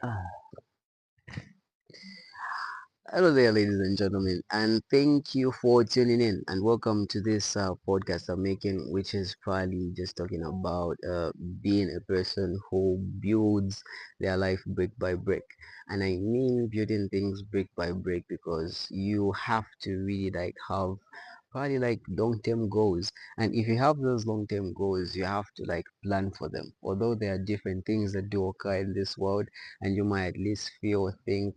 Ah, Hello there, ladies and gentlemen, and thank you for tuning in. And welcome to this podcast I'm making, which is probably just talking about being a person who builds their life brick by brick. And I mean building things brick by brick because you have to really like have probably like long-term goals, and if you have those long-term goals you have to like plan for them, although there are different things that do occur in this world and you might at least feel or think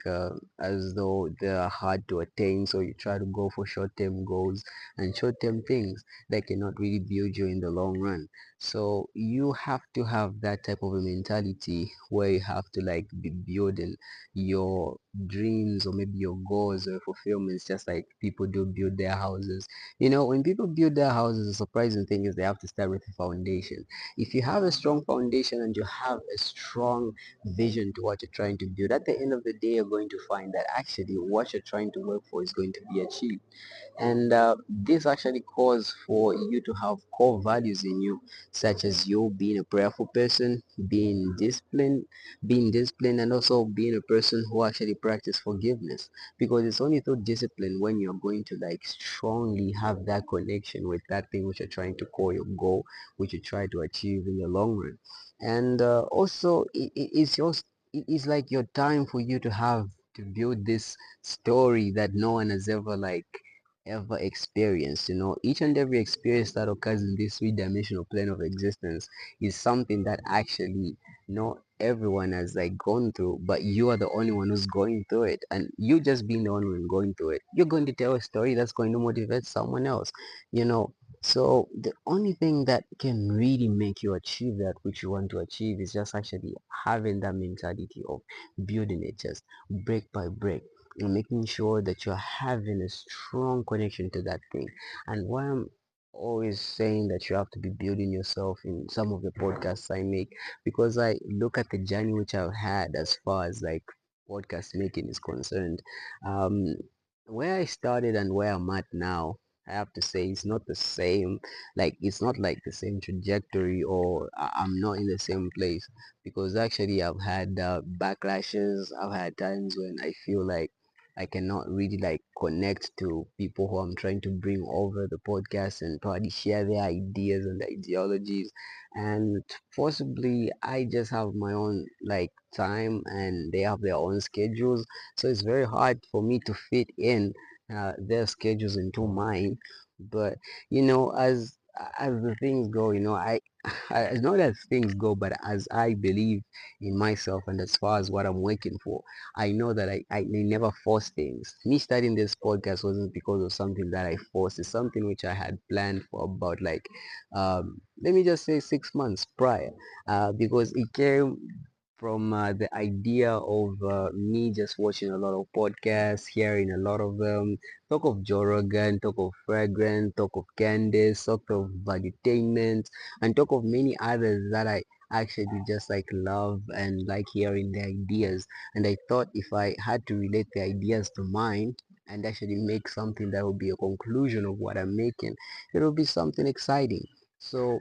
as though they are hard to attain, so you try to go for short-term goals and short-term things that cannot really build you in the long run. So you have to have that type of a mentality where you have to like be building your dreams or maybe your goals or fulfillments, just like people do build their houses. When people build their houses, the surprising thing is they have to start with a foundation. If you have a strong foundation and you have a strong vision to what you're trying to build, at the end of the day, you're going to find that actually what you're trying to work for is going to be achieved. And this actually calls for you to have core values in you, such as you being a prayerful person, being disciplined, and also being a person who actually practice forgiveness. Because it's only through discipline when you're going to like strongly have that connection with that thing which you're trying to call your goal, which you try to achieve in the long run. And also, it is like your time for you to have to build this story that no one has ever experienced. Each and every experience that occurs in this three-dimensional plane of existence is something that actually not everyone has like gone through, but you are the only one who's going through it. And you just being the only one going through it, you're going to tell a story that's going to motivate someone else you know so the only thing that can really make you achieve that which you want to achieve is just actually having that mentality of building it just brick by brick, and making sure that you're having a strong connection to that thing. And why I'm always saying that you have to be building yourself in some of the podcasts I make, because I look at the journey which I've had as far as like podcast making is concerned. um where I started and where I'm at now, I have to say it's not the same. Like it's not like the same trajectory, or I'm not in the same place, because actually I've had backlashes. I've had times when I feel like I cannot really like connect to people who I'm trying to bring over the podcast and probably share their ideas and ideologies. And possibly I just have my own like time and they have their own schedules. So it's very hard for me to fit in their schedules into mine. But as the things go, as not as things go, but as I believe in myself and as far as what I'm working for, I know that I never force things. Me starting this podcast wasn't because of something that I forced. It's something which I had planned for about like, let me just say 6 months prior, because it came from the idea of me just watching a lot of podcasts, hearing a lot of them, talk of Joe Rogan, talk of Fragrant, talk of Candice, talk of Valuetainment, and talk of many others that I actually just like love and like hearing the ideas. And I thought if I had to relate the ideas to mine and actually make something that would be a conclusion of what I'm making, it will be something exciting. So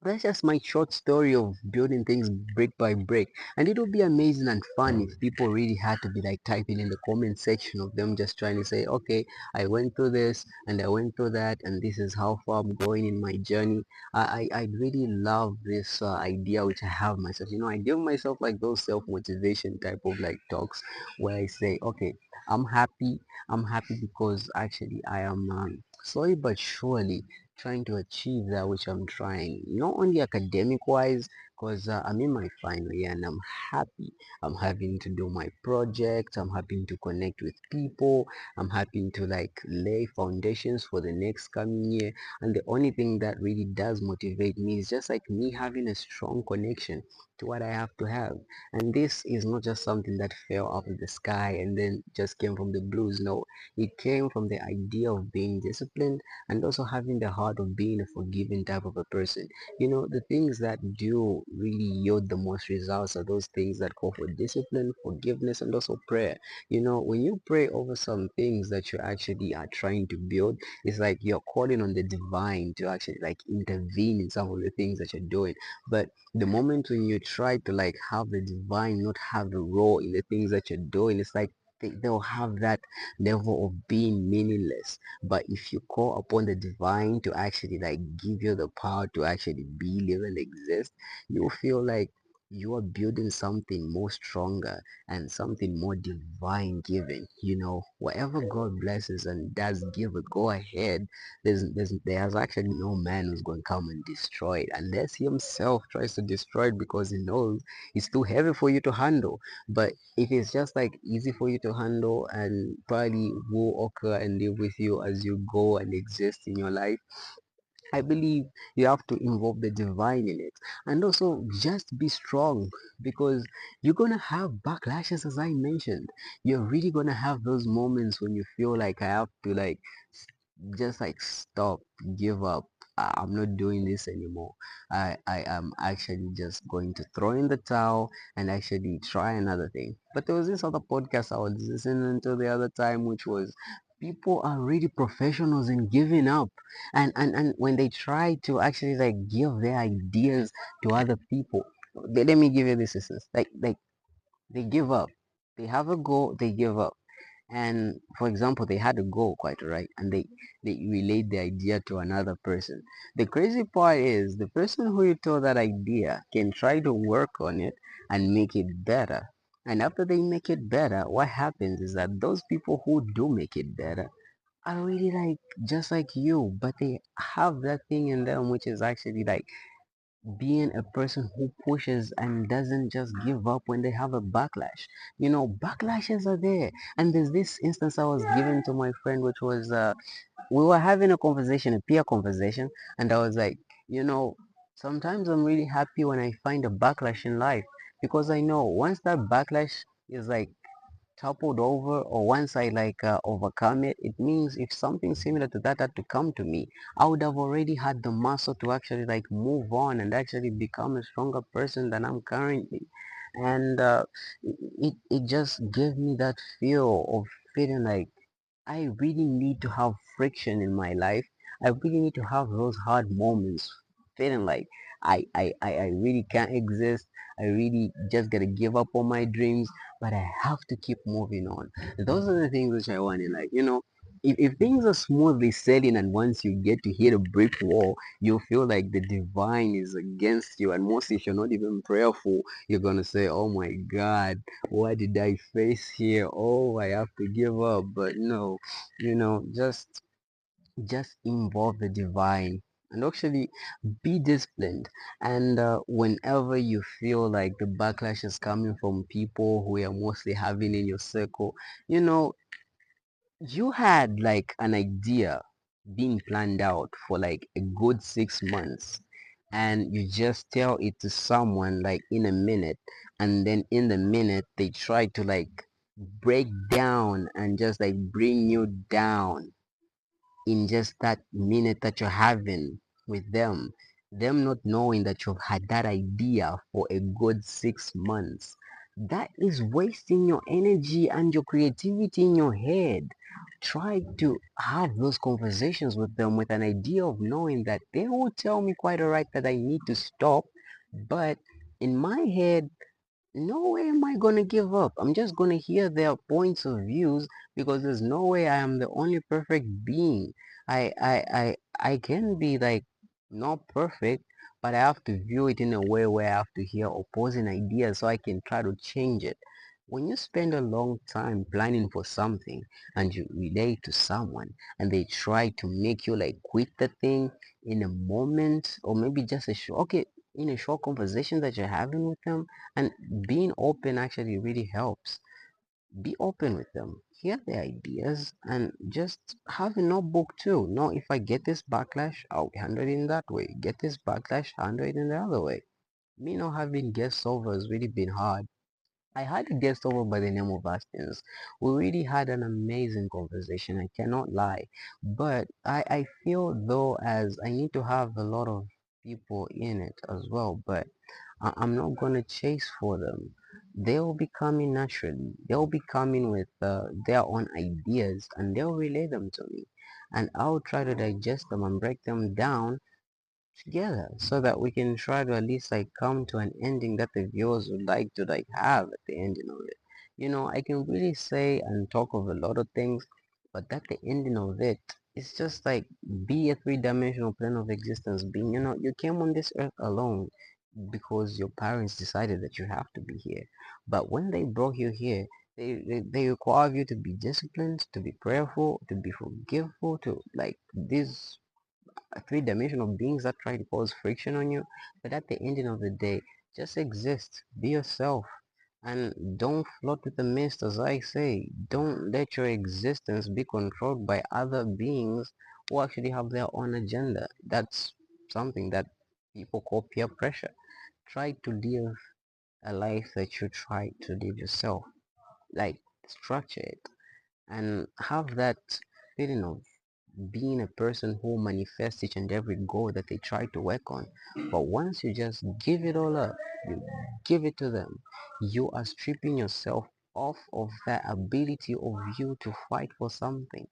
that's just my short story of building things brick by brick. And it would be amazing and fun if people really had to be like typing in the comment section of them just trying to say, okay, I went through this and I went through that, and this is how far I'm going in my journey. I really love this idea which I have myself. I give myself like those self-motivation type of like talks where I say, okay, I'm happy. I'm happy because actually I am slowly but surely trying to achieve that which I'm trying, not only academic wise, because I'm in my final year and I'm happy. I'm having to do my project. I'm having to connect with people. I'm having to like lay foundations for the next coming year. And the only thing that really does motivate me is just like me having a strong connection to what I have to have. And this is not just something that fell out of the sky and then just came from the blues. No, it came from the idea of being disciplined and also having the heart of being a forgiving type of a person. The things that do really yield the most results are those things that call for discipline, forgiveness, and also prayer. When you pray over some things that you actually are trying to build, it's like you're calling on the divine to actually like intervene in some of the things that you're doing. But the moment when you try to like have the divine not have a role in the things that you're doing, it's like they'll have that level of being meaningless. But if you call upon the divine to actually like give you the power to actually be, live, and exist, you feel like you are building something more stronger and something more divine giving. Whatever God blesses and does give a go ahead, there's actually no man who's going to come and destroy it unless he himself tries to destroy it because he knows it's too heavy for you to handle. But if it's just like easy for you to handle and probably will occur and live with you as you go and exist in your life, I believe you have to involve the divine in it. And also just be strong, because you're gonna have backlashes, as I mentioned. You're really gonna have those moments when you feel like I have to like just like stop, give up. I'm not doing this anymore. I am actually just going to throw in the towel and actually try another thing. But there was this other podcast I was listening to the other time, which was people are really professionals in giving up, and when they try to actually like give their ideas to other people, let me give you this instance. Like they give up. They have a goal, they give up. And for example, they had a goal, quite right, and they relayed the idea to another person. The crazy part is the person who you told that idea can try to work on it and make it better. And after they make it better, what happens is that those people who do make it better are really like just like you, but they have that thing in them which is actually like being a person who pushes and doesn't just give up when they have a backlash. Backlashes are there. And there's this instance I was given to my friend, which was we were having a conversation, a peer conversation, and I was like, sometimes I'm really happy when I find a backlash in life, because I know once that backlash is like toppled over, or once I like overcome it, it means if something similar to that had to come to me, I would have already had the muscle to actually like move on and actually become a stronger person than I'm currently. And it just gave me that feel of feeling like I really need to have friction in my life. I really need to have those hard moments, feeling like I really can't exist. I really just gotta give up on my dreams, but I have to keep moving on. Those are the things which I want in life. If things are smoothly sailing and once you get to hit a brick wall, you feel like the divine is against you. And mostly if you're not even prayerful, you're gonna say, oh my God, what did I face here? Oh, I have to give up. But no, just involve the divine and actually be disciplined. And whenever you feel like the backlash is coming from people who are mostly having in your circle, you know you had like an idea being planned out for like a good 6 months, and you just tell it to someone like in a minute, and then in the minute they try to like break down and just like bring you down in just that minute that you're having with them not knowing that you've had that idea for a good 6 months. That is wasting your energy and your creativity in your head. Try to have those conversations with them with an idea of knowing that they will tell me quite alright that I need to stop, but in my head, no way am I gonna give up. I'm just gonna hear their points of views, because there's no way I am the only perfect being. I can be like not perfect, but I have to view it in a way where I have to hear opposing ideas so I can try to change it. When you spend a long time planning for something and you relate to someone and they try to make you like quit the thing in a moment, or maybe just a short, okay, in a short conversation that you're having with them, and being open actually really helps. Be open with them, hear their ideas, and just have a notebook too. Now if I get this backlash, I'll handle it in that way. Get this backlash, handle it in the other way. Me not having guests over has really been hard. I had a guest over by the name of Astins. We really had an amazing conversation, I cannot lie. But I feel though as I need to have a lot of people in it as well. But I'm not gonna chase for them. They'll be coming naturally. They'll be coming with their own ideas and they'll relay them to me. And I'll try to digest them and break them down together so that we can try to at least like come to an ending that the viewers would like to like have at the ending of it. I can really say and talk of a lot of things, but at the ending of it, it's just like be a three-dimensional plane of existence being. You came on this earth alone because your parents decided that you have to be here. But when they brought you here, they require you to be disciplined, to be prayerful, to be forgiveful, to like these three-dimensional beings that try to cause friction on you. But at the ending of the day, just exist, be yourself, and don't float with the mist. As I say, don't let your existence be controlled by other beings who actually have their own agenda. That's something that people call peer pressure. Try to live a life that you try to live yourself, like structure it and have that feeling of being a person who manifests each and every goal that they try to work on. But once you just give it all up, you give it to them, you are stripping yourself off of that ability of you to fight for something.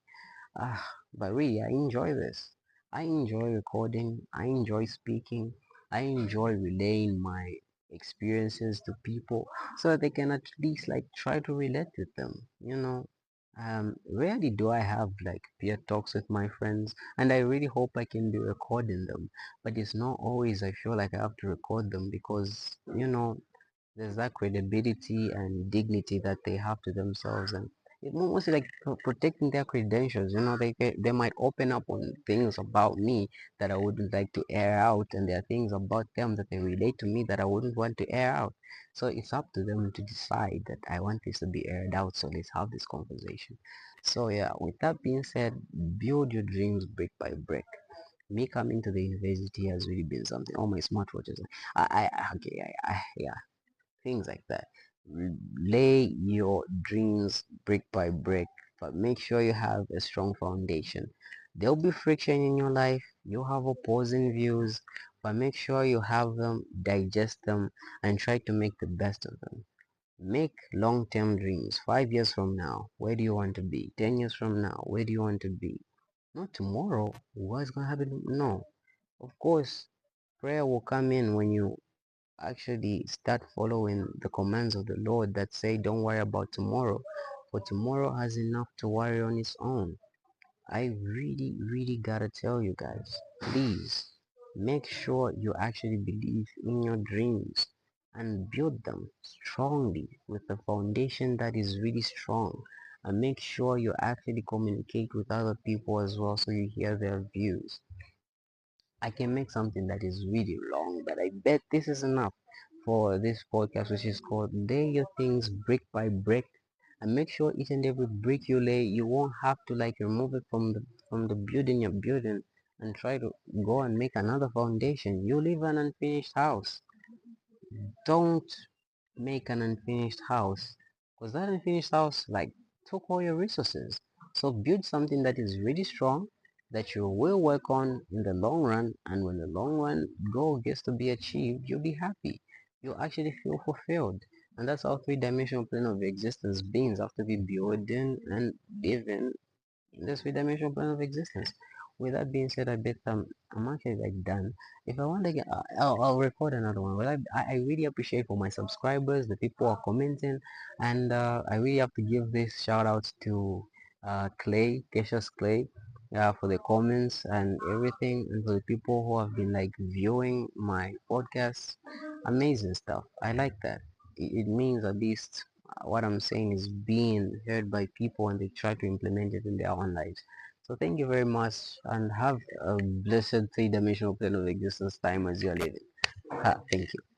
But really, I enjoy this. I enjoy recording. I enjoy speaking. I enjoy relaying my experiences to people so that they can at least like try to relate with them. Rarely do I have like peer talks with my friends, and I really hope I can be recording them. But it's not always I feel like I have to record them because there's that credibility and dignity that they have to themselves, and it mostly like protecting their credentials. They might open up on things about me that I wouldn't like to air out, and there are things about them that they relate to me that I wouldn't want to air out. So it's up to them to decide that I want this to be aired out, so let's have this conversation. So yeah, with that being said, build your dreams brick by brick. Me coming to the university has really been something. All my smartwatches, okay, yeah, things like that. Lay your dreams brick by brick, but make sure you have a strong foundation. There'll be friction in your life, you'll have opposing views, but make sure you have them, digest them, and try to make the best of them. Make long-term dreams. 5 years from now, where do you want to be? 10 years from now, where do you want to be? Not tomorrow. What's going to happen? No. Of course, prayer will come in when you actually start following the commands of the Lord that say, don't worry about tomorrow, for tomorrow has enough to worry on its own. I really, really gotta tell you guys, please make sure you actually believe in your dreams and build them strongly with a foundation that is really strong. And make sure you actually communicate with other people as well so you hear their views. I can make something that is really long, but I bet this is enough for this podcast, which is called Lay Your Things Brick by Brick. And make sure each and every brick you lay, you won't have to like remove it from the building you're building and try to go and make another foundation. You live an unfinished house. Don't make an unfinished house because that unfinished house like took all your resources. So build something that is really strong that you will work on in the long run, and when the long run goal gets to be achieved, you'll be happy. You'll actually feel fulfilled. And that's how three-dimensional plane of existence beings have to be building and living this three-dimensional plane of existence. With that being said, I bet I'm actually like done. If I want to get, I'll record another one. But I really appreciate for my subscribers, the people who are commenting, and I really have to give this shout out to Clay, Cassius Clay, for the comments and everything, and for the people who have been like viewing my podcast. Amazing stuff. I like that. It means at least what I'm saying is being heard by people and they try to implement it in their own lives. So thank you very much and have a blessed three-dimensional plane of existence time as you're living. Thank you.